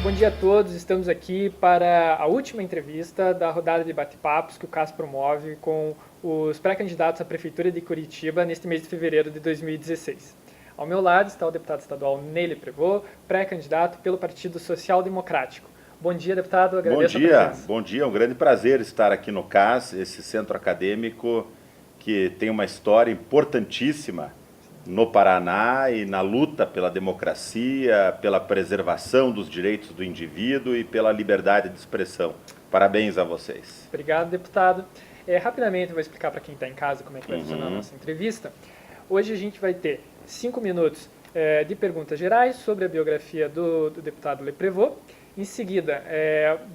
Bom dia a todos, estamos aqui para a última entrevista da rodada de bate-papos que o CAS promove com os pré-candidatos à Prefeitura de Curitiba neste mês de fevereiro de 2016. Ao meu lado está o deputado estadual Nele Prevot, pré-candidato pelo Partido Social Democrático. Bom dia, deputado, agradeço a presença. Bom dia, é um grande prazer estar aqui no CAS, esse centro acadêmico que tem uma história importantíssima no Paraná e na luta pela democracia, pela preservação dos direitos do indivíduo e pela liberdade de expressão. Parabéns a vocês. Obrigado, deputado. Rapidamente eu vou explicar para quem está em casa como é que vai funcionar a nossa entrevista. Hoje a gente vai ter 5 minutos de perguntas gerais sobre a biografia do deputado Le Prevot. Em seguida,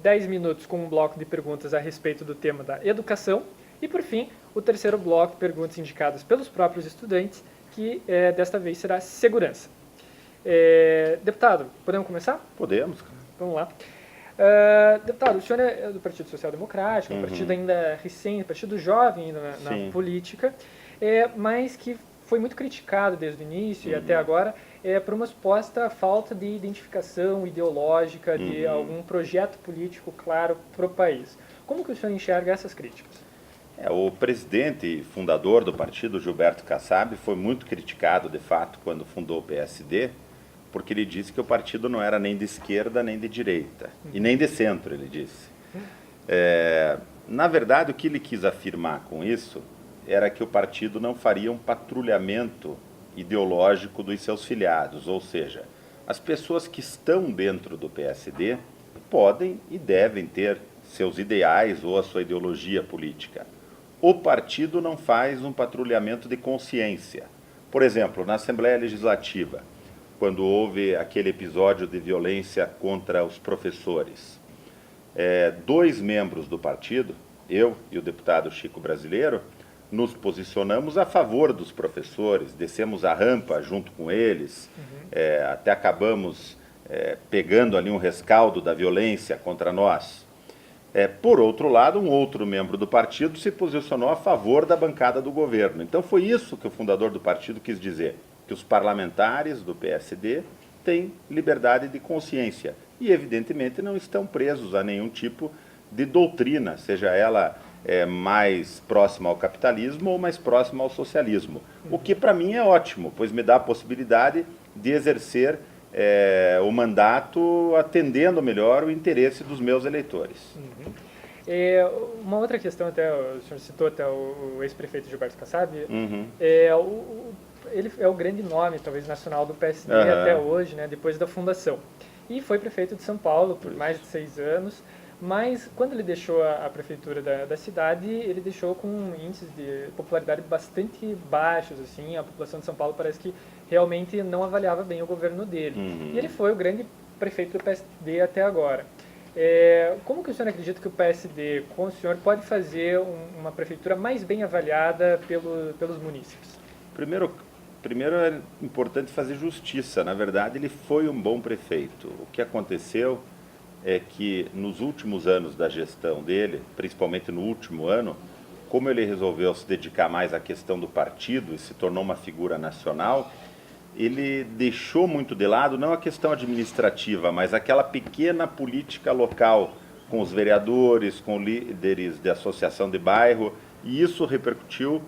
10 minutos com um bloco de perguntas a respeito do tema da educação. E, por fim, o terceiro bloco, perguntas indicadas pelos próprios estudantes, que desta vez será segurança. Deputado, podemos começar? Podemos. Vamos lá. Deputado, o senhor é do Partido Social Democrático, um partido ainda recente, partido jovem ainda na política, mas que foi muito criticado desde o início e até agora por uma suposta falta de identificação ideológica de algum projeto político claro para o país. Como que o senhor enxerga essas críticas? O presidente e fundador do partido, Gilberto Kassab, foi muito criticado, de fato, quando fundou o PSD, porque ele disse que o partido não era nem de esquerda nem de direita, e nem de centro, ele disse. Na verdade, o que ele quis afirmar com isso era que o partido não faria um patrulhamento ideológico dos seus filiados, ou seja, as pessoas que estão dentro do PSD podem e devem ter seus ideais ou a sua ideologia política. O partido não faz um patrulhamento de consciência. Por exemplo, na Assembleia Legislativa, quando houve aquele episódio de violência contra os professores, 2 membros do partido, eu e o deputado Chico Brasileiro, nos posicionamos a favor dos professores, descemos a rampa junto com eles, até acabamos pegando ali um rescaldo da violência contra nós. Por outro lado, um outro membro do partido se posicionou a favor da bancada do governo. Então foi isso que o fundador do partido quis dizer, que os parlamentares do PSD têm liberdade de consciência e, evidentemente, não estão presos a nenhum tipo de doutrina, seja ela mais próxima ao capitalismo ou mais próxima ao socialismo. O que para mim é ótimo, pois me dá a possibilidade de exercer o mandato atendendo melhor o interesse dos meus eleitores. Uma outra questão, até o senhor citou até o ex-prefeito Gilberto Kassab, ele é o grande nome, talvez, nacional do PSD até hoje, né, depois da fundação. E foi prefeito de São Paulo por mais de 6 anos, mas quando ele deixou a prefeitura da cidade, ele deixou com índices de popularidade bastante baixos, assim, a população de São Paulo parece que realmente não avaliava bem o governo dele. E ele foi o grande prefeito do PSD até agora. Como que o senhor acredita que o PSD, com o senhor, pode fazer uma prefeitura mais bem avaliada pelos munícipes? Primeiro é importante fazer justiça. Na verdade, ele foi um bom prefeito. O que aconteceu é que nos últimos anos da gestão dele, principalmente no último ano, como ele resolveu se dedicar mais à questão do partido e se tornou uma figura nacional, ele deixou muito de lado não a questão administrativa, mas aquela pequena política local, com os vereadores, com líderes de associação de bairro, e isso repercutiu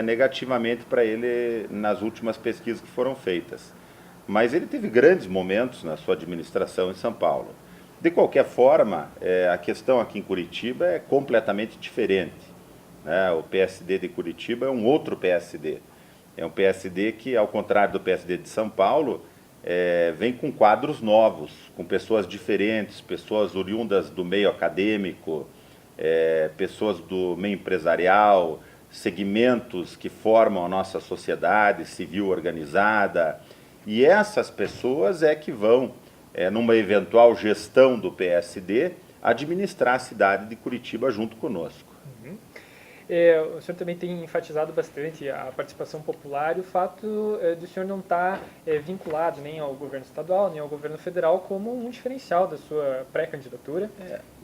negativamente para ele nas últimas pesquisas que foram feitas. Mas ele teve grandes momentos na sua administração em São Paulo. De qualquer forma, a questão aqui em Curitiba é completamente diferente, né? O PSD de Curitiba é um outro PSD. É um PSD que, ao contrário do PSD de São Paulo, vem com quadros novos, com pessoas diferentes, pessoas oriundas do meio acadêmico, pessoas do meio empresarial, segmentos que formam a nossa sociedade civil organizada. E essas pessoas que vão, numa eventual gestão do PSD, administrar a cidade de Curitiba junto conosco. O senhor também tem enfatizado bastante a participação popular e o fato de o senhor não estar vinculado nem ao governo estadual, nem ao governo federal como um diferencial da sua pré-candidatura.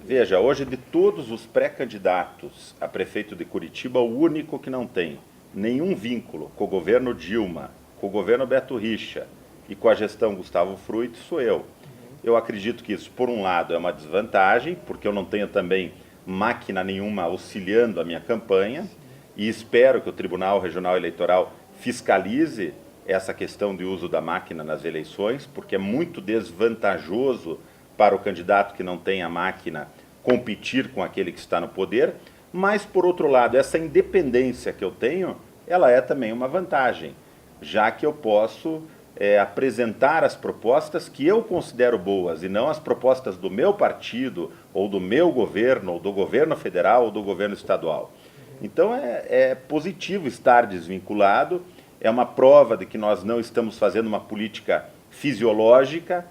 Veja, hoje de todos os pré-candidatos a prefeito de Curitiba, o único que não tem nenhum vínculo com o governo Dilma, com o governo Beto Richa e com a gestão Gustavo Fruit sou eu. Eu acredito que isso, por um lado, é uma desvantagem, porque eu não tenho também máquina nenhuma auxiliando a minha campanha, e espero que o Tribunal Regional Eleitoral fiscalize essa questão de uso da máquina nas eleições, porque é muito desvantajoso para o candidato que não tem a máquina competir com aquele que está no poder, mas, por outro lado, essa independência que eu tenho, ela é também uma vantagem, já que eu posso apresentar as propostas que eu considero boas e não as propostas do meu partido, ou do meu governo, ou do governo federal, ou do governo estadual. Então é positivo estar desvinculado, é uma prova de que nós não estamos fazendo uma política fisiológica,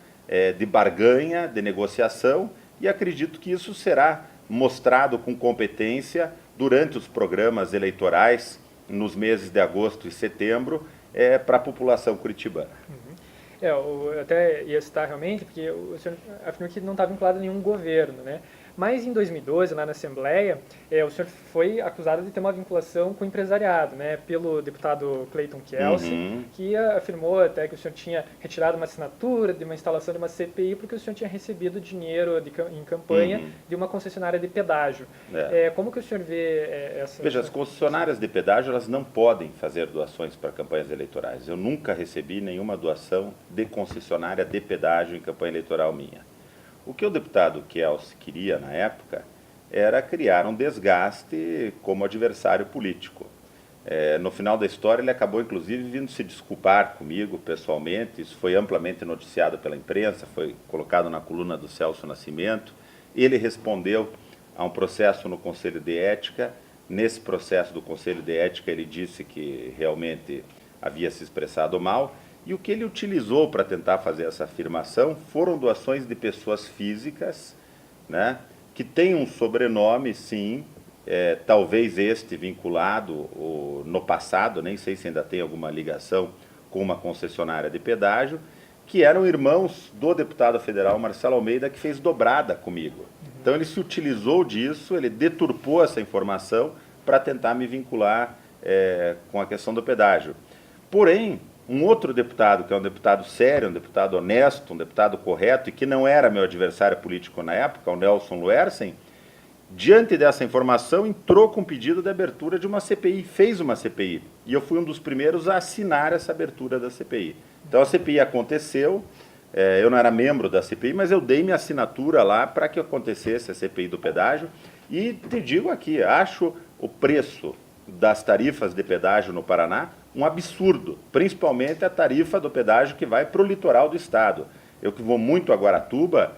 de barganha, de negociação, e acredito que isso será mostrado com competência durante os programas eleitorais nos meses de agosto e setembro, para a população curitibana. Eu até ia citar realmente, porque o senhor afirmou que não está vinculado a nenhum governo, né? Mas em 2012, lá na Assembleia, o senhor foi acusado de ter uma vinculação com o empresariado, né? Pelo deputado Clayton Kelsey, que afirmou até que o senhor tinha retirado uma assinatura de uma instalação de uma CPI porque o senhor tinha recebido dinheiro em campanha de uma concessionária de pedágio. Como que o senhor vê essa... Veja, as concessionárias de pedágio, elas não podem fazer doações para campanhas eleitorais. Eu nunca recebi nenhuma doação de concessionária de pedágio em campanha eleitoral minha. O que o deputado Kelsey queria, na época, era criar um desgaste como adversário político. No final da história, ele acabou, inclusive, vindo se desculpar comigo pessoalmente. Isso foi amplamente noticiado pela imprensa, foi colocado na coluna do Celso Nascimento. Ele respondeu a um processo no Conselho de Ética. Nesse processo do Conselho de Ética, ele disse que realmente havia se expressado mal. E o que ele utilizou para tentar fazer essa afirmação foram doações de pessoas físicas, né, que têm um sobrenome, sim, talvez este vinculado no passado, nem sei se ainda tem alguma ligação com uma concessionária de pedágio, que eram irmãos do deputado federal Marcelo Almeida, que fez dobrada comigo. Então ele se utilizou disso, ele deturpou essa informação para tentar me vincular com a questão do pedágio. Porém, um outro deputado, que é um deputado sério, um deputado honesto, um deputado correto, e que não era meu adversário político na época, o Nelson Luersen, diante dessa informação, entrou com pedido de abertura de uma CPI, fez uma CPI. E eu fui um dos primeiros a assinar essa abertura da CPI. Então a CPI aconteceu, eu não era membro da CPI, mas eu dei minha assinatura lá para que acontecesse a CPI do pedágio. E te digo aqui, acho o preço das tarifas de pedágio no Paraná um absurdo, principalmente a tarifa do pedágio que vai para o litoral do estado. Eu que vou muito a Guaratuba,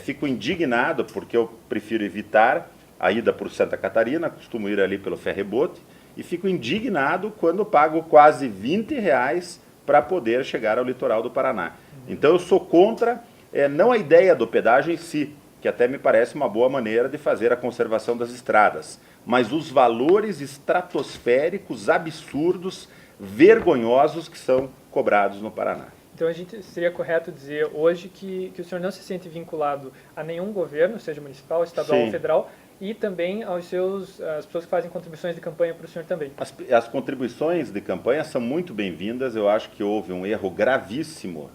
fico indignado porque eu prefiro evitar a ida por Santa Catarina, costumo ir ali pelo ferrebote, e fico indignado quando pago quase R$20 para poder chegar ao litoral do Paraná. Então eu sou contra, não a ideia do pedágio em si, que até me parece uma boa maneira de fazer a conservação das estradas, mas os valores estratosféricos, absurdos, vergonhosos que são cobrados no Paraná. Então a gente seria correto dizer hoje que o senhor não se sente vinculado a nenhum governo, seja municipal, estadual ou federal, e também às pessoas que fazem contribuições de campanha para o senhor também. As contribuições de campanha são muito bem-vindas. Eu acho que houve um erro gravíssimo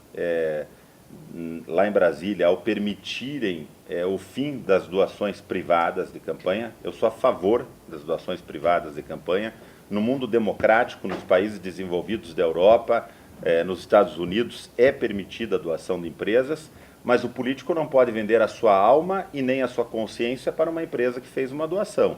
lá em Brasília ao permitirem o fim das doações privadas de campanha. Eu sou a favor das doações privadas de campanha. No mundo democrático, nos países desenvolvidos da Europa, nos Estados Unidos, é permitida a doação de empresas, mas o político não pode vender a sua alma e nem a sua consciência para uma empresa que fez uma doação.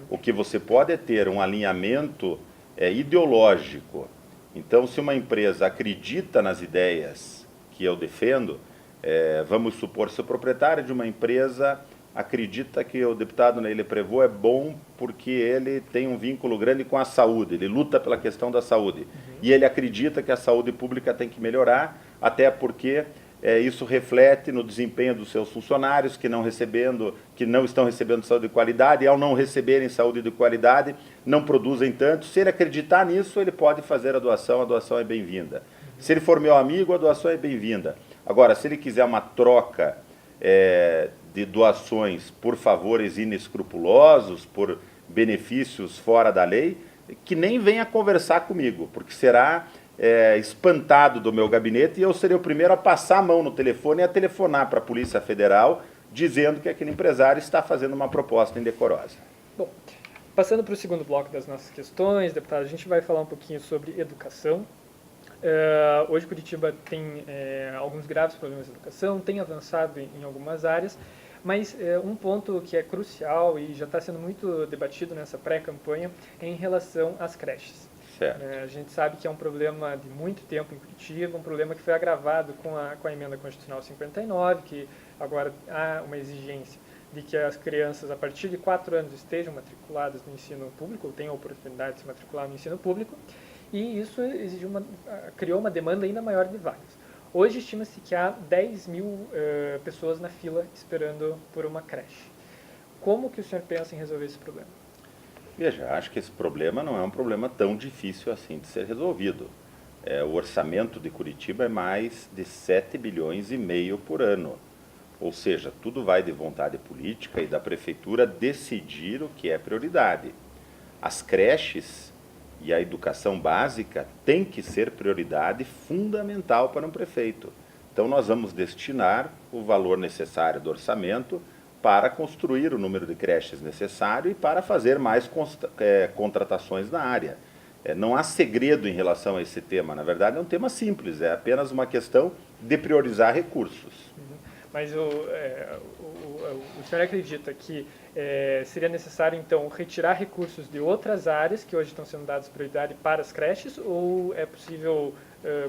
O que você pode é ter um alinhamento ideológico. Então, se uma empresa acredita nas ideias que eu defendo, vamos supor, se o proprietário de uma empresa acredita que o deputado Neily Prevot é bom porque ele tem um vínculo grande com a saúde, ele luta pela questão da saúde. E ele acredita que a saúde pública tem que melhorar, até porque isso reflete no desempenho dos seus funcionários que não estão recebendo saúde de qualidade, e ao não receberem saúde de qualidade, não produzem tanto. Se ele acreditar nisso, ele pode fazer a doação é bem-vinda. Se ele for meu amigo, a doação é bem-vinda. Agora, se ele quiser uma troca de doações por favores inescrupulosos, por benefícios fora da lei, que nem venha conversar comigo, porque será espantado do meu gabinete e eu seria o primeiro a passar a mão no telefone e a telefonar para a Polícia Federal dizendo que aquele empresário está fazendo uma proposta indecorosa. Bom, passando para o segundo bloco das nossas questões, deputado, a gente vai falar um pouquinho sobre educação. Hoje Curitiba tem alguns graves problemas de educação, tem avançado em algumas áreas, mas um ponto que é crucial e já está sendo muito debatido nessa pré-campanha é em relação às creches. A gente sabe que é um problema de muito tempo em Curitiba, um problema que foi agravado com a emenda constitucional 59, que agora há uma exigência de que as crianças a partir de 4 anos estejam matriculadas no ensino público, ou tenham a oportunidade de se matricular no ensino público, e isso criou uma demanda ainda maior de vagas. Hoje estima-se que há 10 mil pessoas na fila esperando por uma creche. Como que o senhor pensa em resolver esse problema? Veja, acho que esse problema não é um problema tão difícil assim de ser resolvido. O orçamento de Curitiba é mais de 7 bilhões e meio por ano. Ou seja, tudo vai de vontade política e da prefeitura decidir o que é prioridade. As creches e a educação básica têm que ser prioridade fundamental para um prefeito. Então nós vamos destinar o valor necessário do orçamento para construir o número de creches necessário e para fazer mais contratações na área. Não há segredo em relação a esse tema, na verdade é um tema simples, é apenas uma questão de priorizar recursos. Mas o senhor acredita que seria necessário, então, retirar recursos de outras áreas que hoje estão sendo dados prioridade para as creches, ou é possível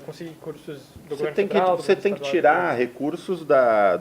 conseguir recursos do governo federal? Você tem que tirar recursos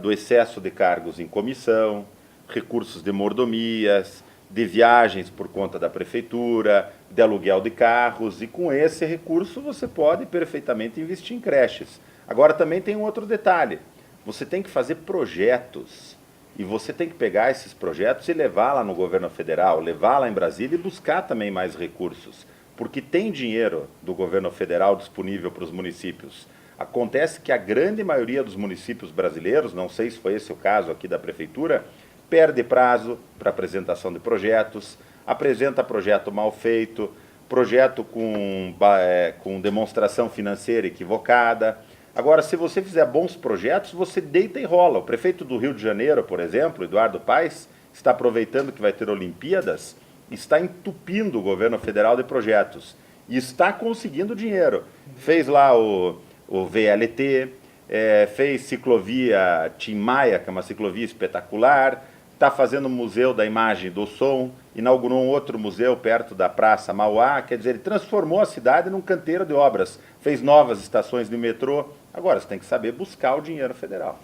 do excesso de cargos em comissão, recursos de mordomias, de viagens por conta da prefeitura, de aluguel de carros, e com esse recurso você pode perfeitamente investir em creches. Agora também tem um outro detalhe. Você tem que fazer projetos e você tem que pegar esses projetos e levar lá no governo federal, levar lá em Brasília e buscar também mais recursos, porque tem dinheiro do governo federal disponível para os municípios. Acontece que a grande maioria dos municípios brasileiros, não sei se foi esse o caso aqui da prefeitura, perde prazo para apresentação de projetos, apresenta projeto mal feito, projeto com demonstração financeira equivocada. Agora, se você fizer bons projetos, você deita e rola. O prefeito do Rio de Janeiro, por exemplo, Eduardo Paes, está aproveitando que vai ter Olimpíadas, está entupindo o governo federal de projetos e está conseguindo dinheiro. Fez lá o VLT, fez ciclovia Tim Maia, que é uma ciclovia espetacular, está fazendo o Museu da Imagem e do Som, inaugurou um outro museu perto da Praça Mauá, quer dizer, ele transformou a cidade num canteiro de obras, fez novas estações de metrô. Agora, você tem que saber buscar o dinheiro federal.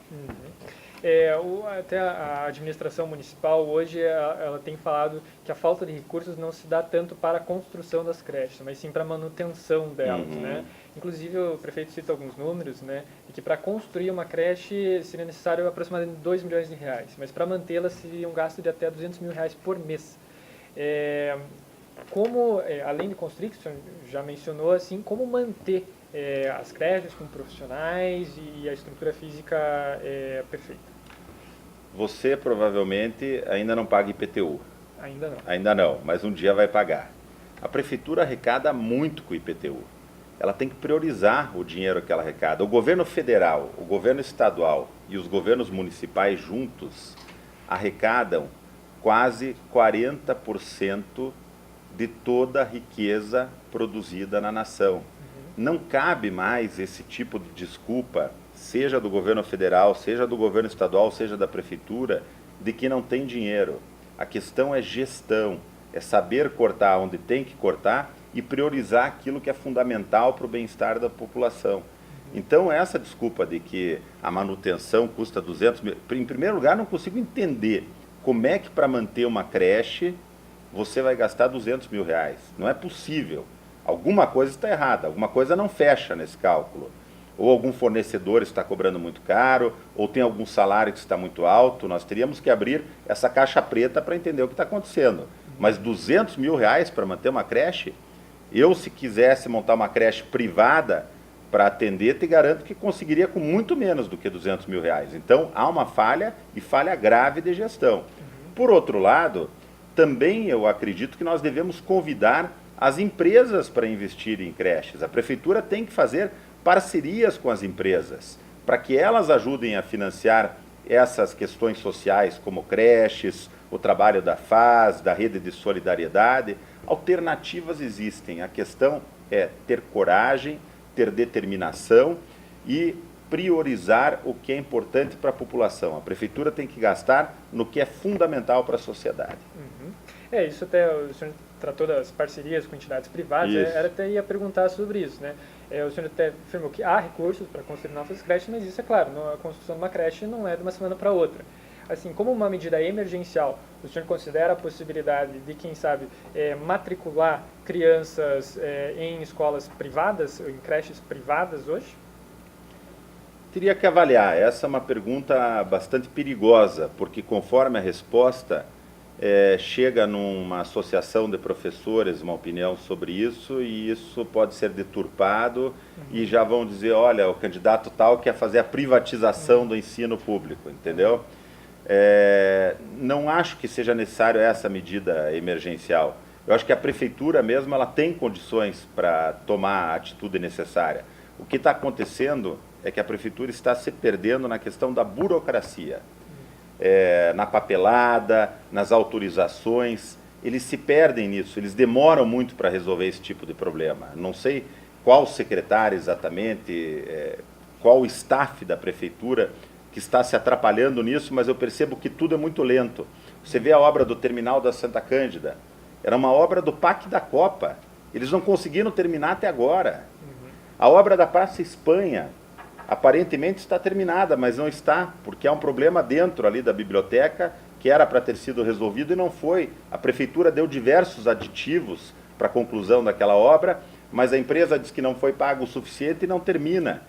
Até a administração municipal hoje ela tem falado que a falta de recursos não se dá tanto para a construção das creches, mas sim para a manutenção delas, né? Inclusive o prefeito cita alguns números, né, e que para construir uma creche seria necessário aproximadamente 2 milhões de reais, mas para mantê-la seria um gasto de até 200 mil reais por mês. Além de construir, que o senhor já mencionou, assim, como manter as creches com profissionais e a estrutura física perfeita? Você provavelmente ainda não paga IPTU. Ainda não. Ainda não, mas um dia vai pagar. A prefeitura arrecada muito com o IPTU. Ela tem que priorizar o dinheiro que ela arrecada. O governo federal, o governo estadual e os governos municipais juntos arrecadam quase 40% de toda a riqueza produzida na nação. Não cabe mais esse tipo de desculpa, seja do governo federal, seja do governo estadual, seja da prefeitura, de que não tem dinheiro. A questão é gestão, é saber cortar onde tem que cortar e priorizar aquilo que é fundamental para o bem-estar da população. Então, essa desculpa de que a manutenção custa 200 mil... Em primeiro lugar, não consigo entender como é que para manter uma creche você vai gastar 200 mil reais. Não é possível. Alguma coisa está errada, alguma coisa não fecha nesse cálculo. Ou algum fornecedor está cobrando muito caro, ou tem algum salário que está muito alto. Nós teríamos que abrir essa caixa preta para entender o que está acontecendo. Mas 200 mil reais para manter uma creche? Eu, se quisesse montar uma creche privada para atender, te garanto que conseguiria com muito menos do que 200 mil reais. Então, há uma falha, e falha grave de gestão. Por outro lado, também eu acredito que nós devemos convidar as empresas para investir em creches. A prefeitura tem que fazer parcerias com as empresas para que elas ajudem a financiar essas questões sociais como creches, o trabalho da FAS, da rede de solidariedade. Alternativas existem. A questão é ter coragem, ter determinação e priorizar o que é importante para a população. A prefeitura tem que gastar no que é fundamental para a sociedade. Isso até o senhor tratou das parcerias com entidades privadas, era até ia perguntar sobre isso, né? O senhor até afirmou que há recursos para construir novas creches, mas isso é claro, a construção de uma creche não é de uma semana para outra. Assim, como uma medida emergencial, o senhor considera a possibilidade de, quem sabe, matricular crianças em escolas privadas, em creches privadas hoje? Teria que avaliar. Essa é uma pergunta bastante perigosa, porque conforme a resposta chega numa associação de professores uma opinião sobre isso, e isso pode ser deturpado e já vão dizer, olha, o candidato tal quer fazer a privatização do ensino público, entendeu? Não acho que seja necessário essa medida emergencial. Eu acho que a prefeitura mesmo ela tem condições para tomar a atitude necessária. O que está acontecendo é que a prefeitura está se perdendo na questão da burocracia. Na papelada, nas autorizações, eles se perdem nisso, eles demoram muito para resolver esse tipo de problema. Não sei qual secretário exatamente, qual staff da prefeitura que está se atrapalhando nisso, mas eu percebo que tudo é muito lento. Você vê a obra do terminal da Santa Cândida, era uma obra do PAC da Copa, eles não conseguiram terminar até agora. A obra da Praça Espanha, aparentemente está terminada, mas não está, porque há um problema dentro ali da biblioteca que era para ter sido resolvido e não foi. A prefeitura deu diversos aditivos para a conclusão daquela obra, mas a empresa diz que não foi pago o suficiente e não termina.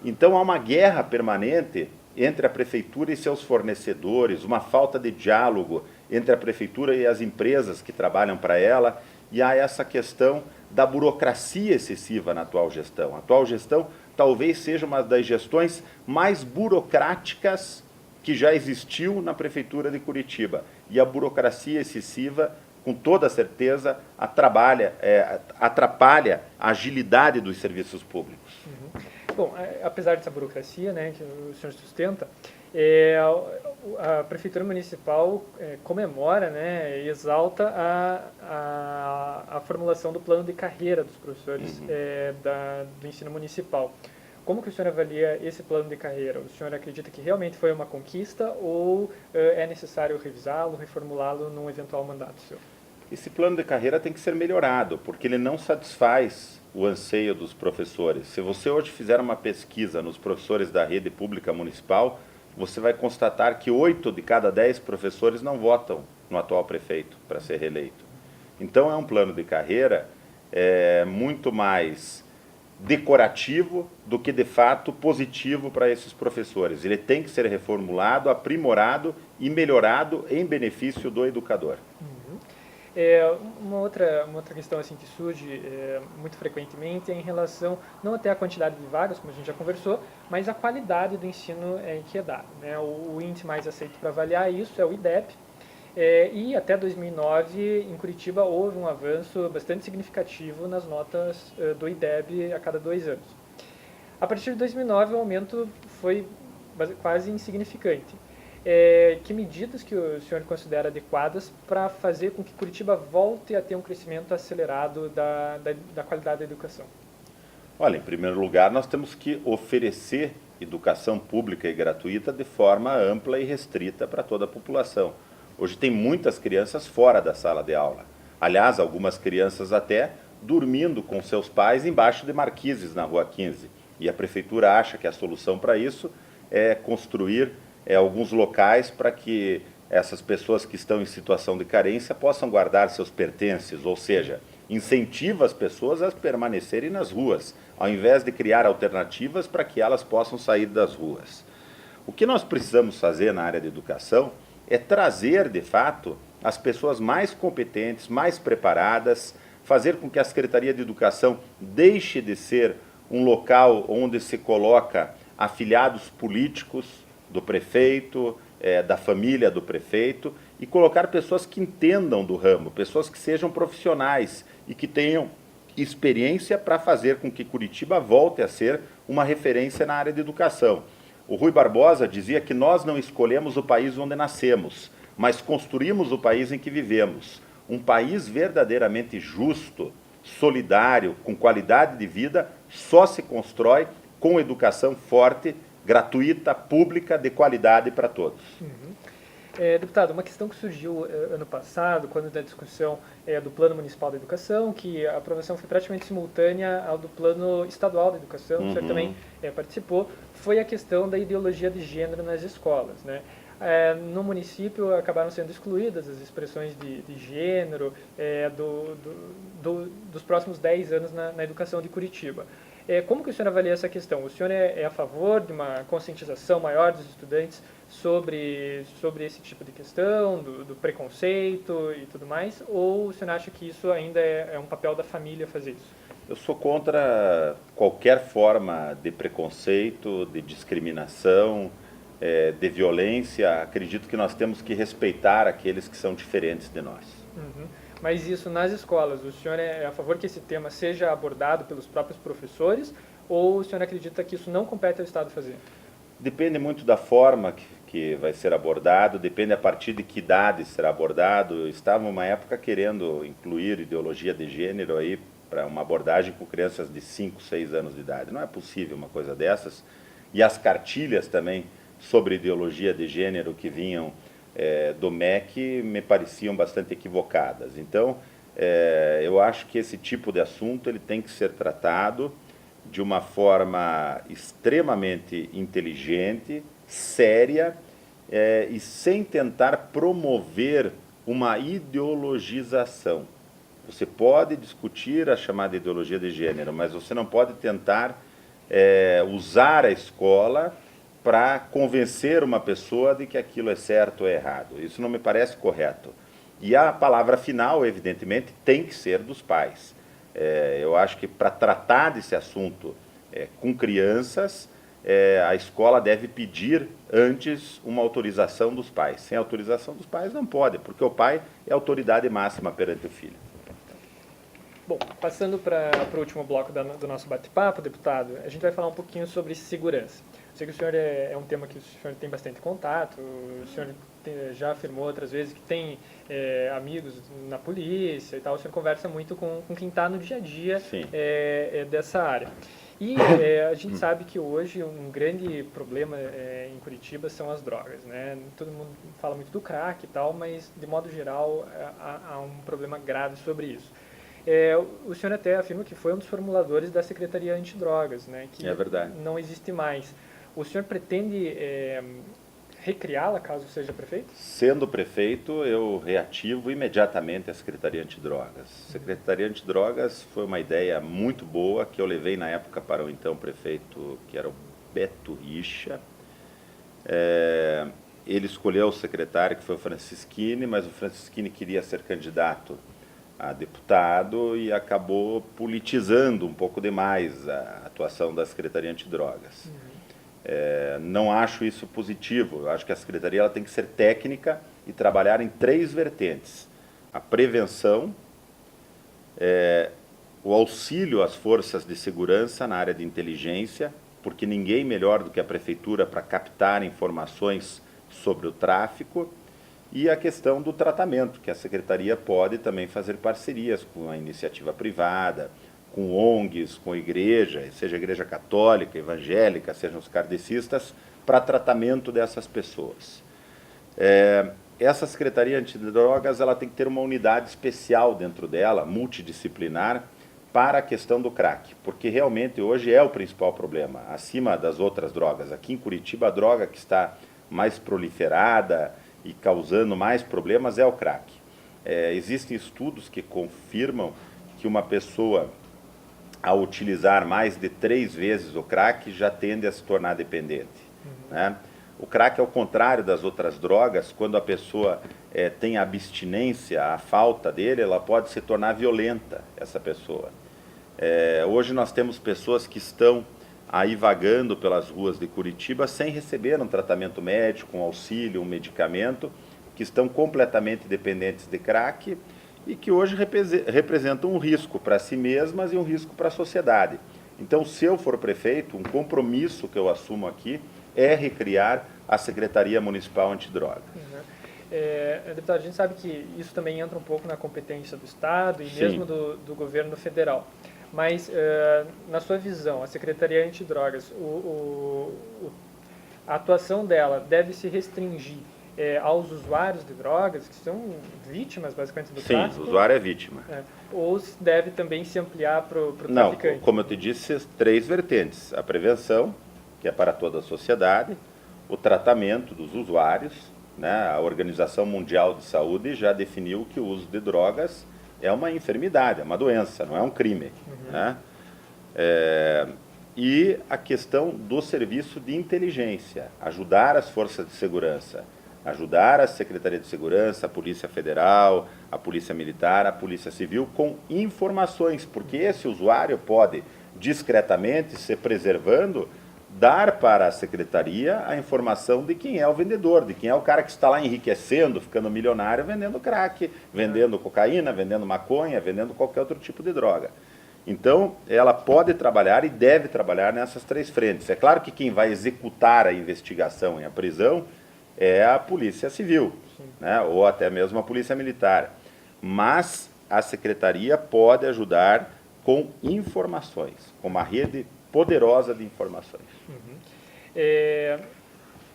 Então há uma guerra permanente entre a prefeitura e seus fornecedores, uma falta de diálogo entre a prefeitura e as empresas que trabalham para ela, e há essa questão da burocracia excessiva na atual gestão. A atual gestão talvez seja uma das gestões mais burocráticas que já existiu na Prefeitura de Curitiba. E a burocracia excessiva, com toda certeza, atrapalha a agilidade dos serviços públicos. Bom, apesar dessa burocracia, né, que o senhor sustenta, a Prefeitura Municipal comemora, né, e exalta a formulação do plano de carreira dos professores do ensino municipal. Como que o senhor avalia esse plano de carreira? O senhor acredita que realmente foi uma conquista ou é necessário revisá-lo, reformulá-lo num eventual mandato seu? Esse plano de carreira tem que ser melhorado, porque ele não satisfaz o anseio dos professores. Se você hoje fizer uma pesquisa nos professores da rede pública municipal, você vai constatar que 8 de cada 10 professores não votam no atual prefeito para ser reeleito. Então é um plano de carreira muito mais decorativo do que de fato positivo para esses professores. Ele tem que ser reformulado, aprimorado e melhorado em benefício do educador. Uma outra questão assim, que surge muito frequentemente é em relação, não até a quantidade de vagas, como a gente já conversou, mas a qualidade do ensino que é dado, né? O índice mais aceito para avaliar isso é o IDEB, e até 2009, em Curitiba, houve um avanço bastante significativo nas notas do IDEB a cada 2 anos. A partir de 2009, o aumento foi quase insignificante. Que medidas que o senhor considera adequadas para fazer com que Curitiba volte a ter um crescimento acelerado da qualidade da educação? Olha, em primeiro lugar, nós temos que oferecer educação pública e gratuita de forma ampla e restrita para toda a população. Hoje tem muitas crianças fora da sala de aula. Aliás, algumas crianças até dormindo com seus pais embaixo de marquises na Rua 15. E a prefeitura acha que a solução para isso é construir alguns locais para que essas pessoas que estão em situação de carência possam guardar seus pertences, ou seja, incentiva as pessoas a permanecerem nas ruas, ao invés de criar alternativas para que elas possam sair das ruas. O que nós precisamos fazer na área de educação é trazer, de fato, as pessoas mais competentes, mais preparadas, fazer com que a Secretaria de Educação deixe de ser um local onde se coloca afiliados políticos do prefeito da família do prefeito e colocar pessoas que entendam do ramo, pessoas que sejam profissionais e que tenham experiência para fazer com que Curitiba volte a ser uma referência na área de educação. O Rui Barbosa dizia que nós não escolhemos o país onde nascemos, mas construímos o país em que vivemos. Um país verdadeiramente justo, solidário, com qualidade de vida, só se constrói com educação forte, gratuita, pública, de qualidade para todos. Deputado, uma questão que surgiu ano passado, quando da discussão do Plano Municipal da Educação, que a aprovação foi praticamente simultânea ao do Plano Estadual da Educação, o senhor também participou, foi a questão da ideologia de gênero nas escolas, né? No município acabaram sendo excluídas as expressões de gênero dos próximos 10 anos na educação de Curitiba. Como que o senhor avalia essa questão? O senhor é a favor de uma conscientização maior dos estudantes sobre esse tipo de questão, do preconceito e tudo mais? Ou o senhor acha que isso ainda é um papel da família fazer isso? Eu sou contra qualquer forma de preconceito, de discriminação, de violência. Acredito que nós temos que respeitar aqueles que são diferentes de nós. Mas isso nas escolas, o senhor é a favor que esse tema seja abordado pelos próprios professores ou o senhor acredita que isso não compete ao Estado fazer? Depende muito da forma que vai ser abordado, depende a partir de que idade será abordado. Eu estava uma época querendo incluir ideologia de gênero aí para uma abordagem com crianças de 5, 6 anos de idade. Não é possível uma coisa dessas. E as cartilhas também sobre ideologia de gênero que vinham do MEC me pareciam bastante equivocadas. Então, eu acho que esse tipo de assunto ele tem que ser tratado de uma forma extremamente inteligente, séria e sem tentar promover uma ideologização. Você pode discutir a chamada ideologia de gênero, mas você não pode tentar usar a escola para convencer uma pessoa de que aquilo é certo ou errado. Isso não me parece correto. E a palavra final, evidentemente, tem que ser dos pais. Eu acho que para tratar desse assunto com crianças, a escola deve pedir antes uma autorização dos pais. Sem autorização dos pais não pode, porque o pai é a autoridade máxima perante o filho. Bom, passando para o último bloco do nosso bate-papo, deputado, a gente vai falar um pouquinho sobre segurança. Sei que o senhor é um tema que o senhor tem bastante contato, o senhor já afirmou outras vezes que tem amigos na polícia e tal, o senhor conversa muito com quem está no dia a dia dessa área. E a gente sabe que hoje um grande problema em Curitiba são as drogas, né? Todo mundo fala muito do crack e tal, mas de modo geral há um problema grave sobre isso. O senhor até afirma que foi um dos formuladores da Secretaria Antidrogas, né? Que é verdade. Não existe mais. O senhor pretende recriá-la caso seja prefeito? Sendo prefeito, eu reativo imediatamente a Secretaria Antidrogas. A Secretaria Antidrogas foi uma ideia muito boa que eu levei na época para o então prefeito, que era o Beto Richa. Ele escolheu o secretário, que foi o Francischini, mas o Francischini queria ser candidato a deputado e acabou politizando um pouco demais a atuação da Secretaria Antidrogas. Não acho isso positivo. Eu acho que a Secretaria ela tem que ser técnica e trabalhar em 3 vertentes. A prevenção, o auxílio às forças de segurança na área de inteligência, porque ninguém melhor do que a Prefeitura para captar informações sobre o tráfico, e a questão do tratamento, que a Secretaria pode também fazer parcerias com a iniciativa privada, com ONGs, com igreja, seja a igreja católica, evangélica, sejam os kardecistas, para tratamento dessas pessoas. Essa Secretaria Antidrogas ela tem que ter uma unidade especial dentro dela, multidisciplinar, para a questão do crack, porque realmente hoje é o principal problema, acima das outras drogas. Aqui em Curitiba, a droga que está mais proliferada e causando mais problemas é o crack. Existem estudos que confirmam que uma pessoa, ao utilizar mais de 3 vezes o crack, já tende a se tornar dependente. Né? O crack, ao contrário das outras drogas, quando a pessoa tem abstinência, a falta dele, ela pode se tornar violenta, essa pessoa. Hoje nós temos pessoas que estão aí vagando pelas ruas de Curitiba sem receber um tratamento médico, um auxílio, um medicamento, que estão completamente dependentes de crack e que hoje representam um risco para si mesmas e um risco para a sociedade. Então, se eu for prefeito, um compromisso que eu assumo aqui é recriar a Secretaria Municipal Antidroga. Deputado, a gente sabe que isso também entra um pouco na competência do Estado e Sim. mesmo do governo federal. Mas, na sua visão, a Secretaria Antidrogas, a atuação dela deve se restringir aos usuários de drogas, que são vítimas, basicamente, do tráfico? Sim, o usuário é vítima. Ou deve também se ampliar para o traficante? Não, como eu te disse, 3 vertentes. A prevenção, que é para toda a sociedade, o tratamento dos usuários, né? A Organização Mundial de Saúde já definiu que o uso de drogas é uma enfermidade, é uma doença, não é um crime. Né? E a questão do serviço de inteligência, ajudar as forças de segurança, ajudar a Secretaria de Segurança, a Polícia Federal, a Polícia Militar, a Polícia Civil com informações, porque esse usuário pode discretamente, se preservando, dar para a Secretaria a informação de quem é o vendedor, de quem é o cara que está lá enriquecendo, ficando milionário, vendendo crack, vendendo cocaína, vendendo maconha, vendendo qualquer outro tipo de droga. Então, ela pode trabalhar e deve trabalhar nessas 3 frentes. É claro que quem vai executar a investigação e a prisão é a Polícia Civil, né, ou até mesmo a Polícia Militar. Mas a Secretaria pode ajudar com informações, com uma rede poderosa de informações.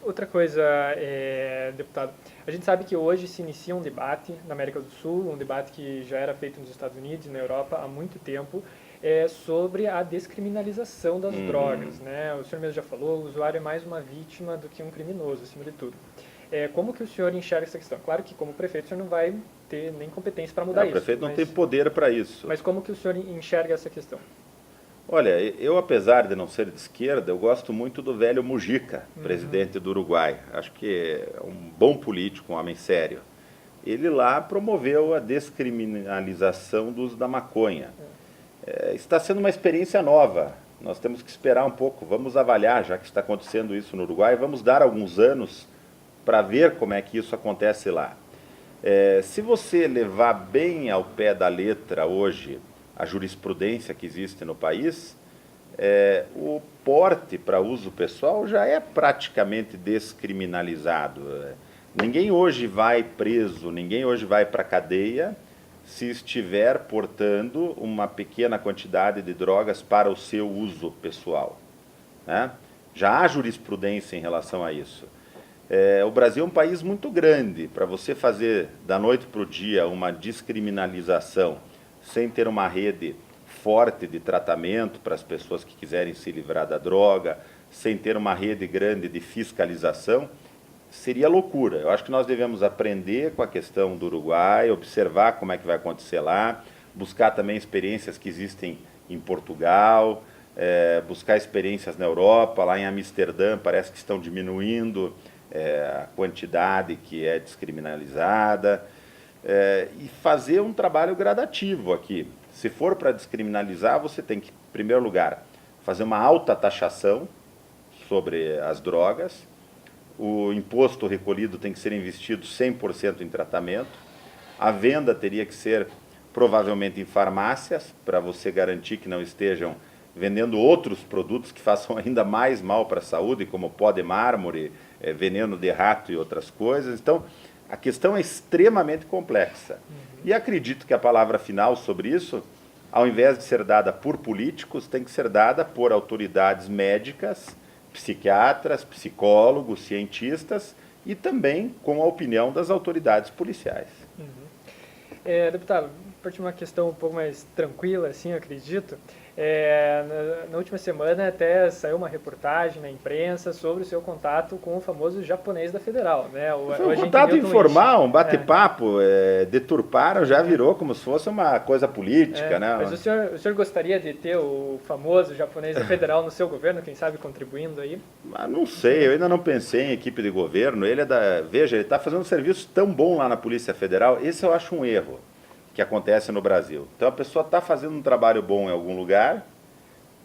Outra coisa, deputado, a gente sabe que hoje se inicia um debate na América do Sul, um debate que já era feito nos Estados Unidos e na Europa há muito tempo, sobre a descriminalização das drogas. Né? O senhor mesmo já falou, o usuário é mais uma vítima do que um criminoso, acima de tudo. Como que o senhor enxerga essa questão? Claro que como prefeito o senhor não vai ter nem competência para mudar isso. O prefeito não tem poder para isso. Mas como que o senhor enxerga essa questão? Olha, eu apesar de não ser de esquerda, eu gosto muito do velho Mujica, presidente do Uruguai. Acho que é um bom político, um homem sério. Ele lá promoveu a descriminalização do uso da maconha. Está sendo uma experiência nova. Nós temos que esperar um pouco. Vamos avaliar, já que está acontecendo isso no Uruguai, vamos dar alguns anos para ver como é que isso acontece lá. Se você levar bem ao pé da letra hoje a jurisprudência que existe no país, o porte para uso pessoal já é praticamente descriminalizado. Ninguém hoje vai preso, ninguém hoje vai para a cadeia se estiver portando uma pequena quantidade de drogas para o seu uso pessoal. Né? Já há jurisprudência em relação a isso. O Brasil é um país muito grande. Para você fazer da noite para o dia uma descriminalização sem ter uma rede forte de tratamento para as pessoas que quiserem se livrar da droga, sem ter uma rede grande de fiscalização, seria loucura. Eu acho que nós devemos aprender com a questão do Uruguai, observar como é que vai acontecer lá, buscar também experiências que existem em Portugal, buscar experiências na Europa, lá em Amsterdã parece que estão diminuindo a quantidade que é descriminalizada, e fazer um trabalho gradativo aqui. Se for para descriminalizar, você tem que, em primeiro lugar, fazer uma alta taxação sobre as drogas, o imposto recolhido tem que ser investido 100% em tratamento, a venda teria que ser provavelmente em farmácias, para você garantir que não estejam vendendo outros produtos que façam ainda mais mal para a saúde, como pó de mármore, veneno de rato e outras coisas. Então, a questão é extremamente complexa. E acredito que a palavra final sobre isso, ao invés de ser dada por políticos, tem que ser dada por autoridades médicas, psiquiatras, psicólogos, cientistas e também com a opinião das autoridades policiais. Deputado, a partir de uma questão um pouco mais tranquila, assim, eu acredito, na última semana até saiu uma reportagem na imprensa sobre o seu contato com o famoso japonês da Federal. Né? Foi um contato informal, um bate-papo, deturparam, já virou como se fosse uma coisa política. Né? Mas o senhor gostaria de ter o famoso japonês da Federal no seu governo, quem sabe contribuindo aí? Mas não sei, eu ainda não pensei em equipe de governo. Veja, ele está fazendo um serviço tão bom lá na Polícia Federal, esse eu acho um erro que acontece no Brasil. Então a pessoa está fazendo um trabalho bom em algum lugar,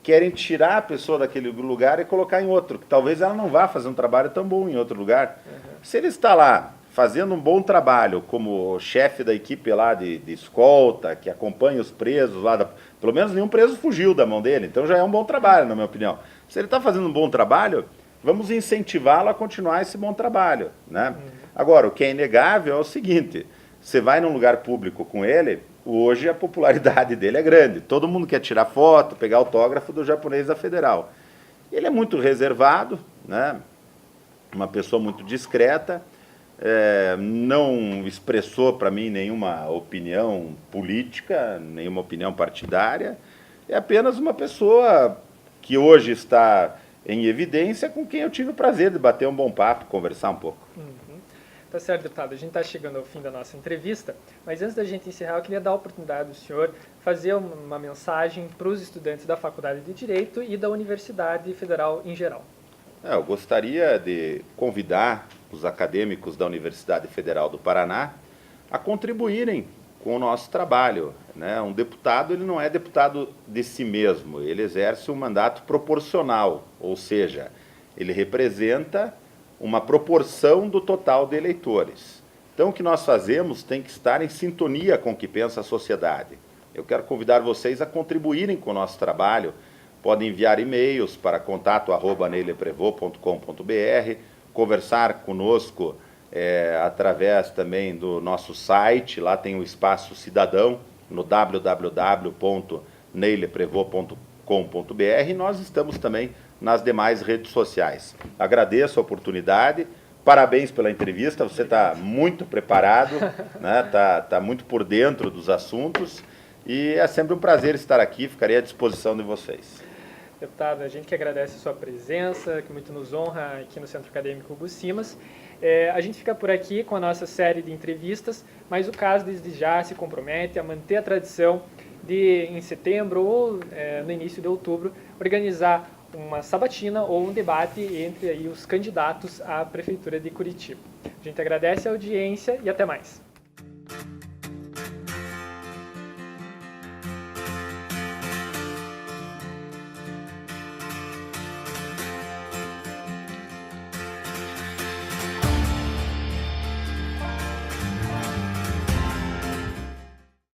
querem tirar a pessoa daquele lugar e colocar em outro, que talvez ela não vá fazer um trabalho tão bom em outro lugar. Se ele está lá fazendo um bom trabalho como chefe da equipe lá de escolta, que acompanha os presos lá, pelo menos nenhum preso fugiu da mão dele, então já é um bom trabalho, na minha opinião. Se ele está fazendo um bom trabalho, vamos incentivá-lo a continuar esse bom trabalho, né? Agora, o que é inegável é o seguinte, você vai num lugar público com ele, hoje a popularidade dele é grande, todo mundo quer tirar foto, pegar autógrafo do japonês da Federal. Ele é muito reservado, né? Uma pessoa muito discreta, não expressou para mim nenhuma opinião política, nenhuma opinião partidária, é apenas uma pessoa que hoje está em evidência, com quem eu tive o prazer de bater um bom papo, conversar um pouco. Tá certo, deputado. A gente está chegando ao fim da nossa entrevista, mas antes da gente encerrar, eu queria dar a oportunidade do senhor fazer uma mensagem para os estudantes da Faculdade de Direito e da Universidade Federal em geral. Eu gostaria de convidar os acadêmicos da Universidade Federal do Paraná a contribuírem com o nosso trabalho, né? Um deputado, ele não é deputado de si mesmo, ele exerce um mandato proporcional, ou seja, ele representa uma proporção do total de eleitores. Então, o que nós fazemos tem que estar em sintonia com o que pensa a sociedade. Eu quero convidar vocês a contribuírem com o nosso trabalho. Podem enviar e-mails para contato@neileprevô.com.br, conversar conosco através também do nosso site, lá tem o Espaço Cidadão, no www.neileprevô.com.br, e nós estamos também nas demais redes sociais. Agradeço a oportunidade, parabéns pela entrevista, você está muito preparado, né? Tá muito por dentro dos assuntos, e é sempre um prazer estar aqui, ficarei à disposição de vocês. Deputado, a gente que agradece a sua presença, que muito nos honra aqui no Centro Acadêmico Hugo Simas. A gente fica por aqui com a nossa série de entrevistas, mas o CAS desde já se compromete a manter a tradição de, em setembro ou no início de outubro, organizar uma sabatina ou um debate entre aí os candidatos à Prefeitura de Curitiba. A gente agradece a audiência e até mais.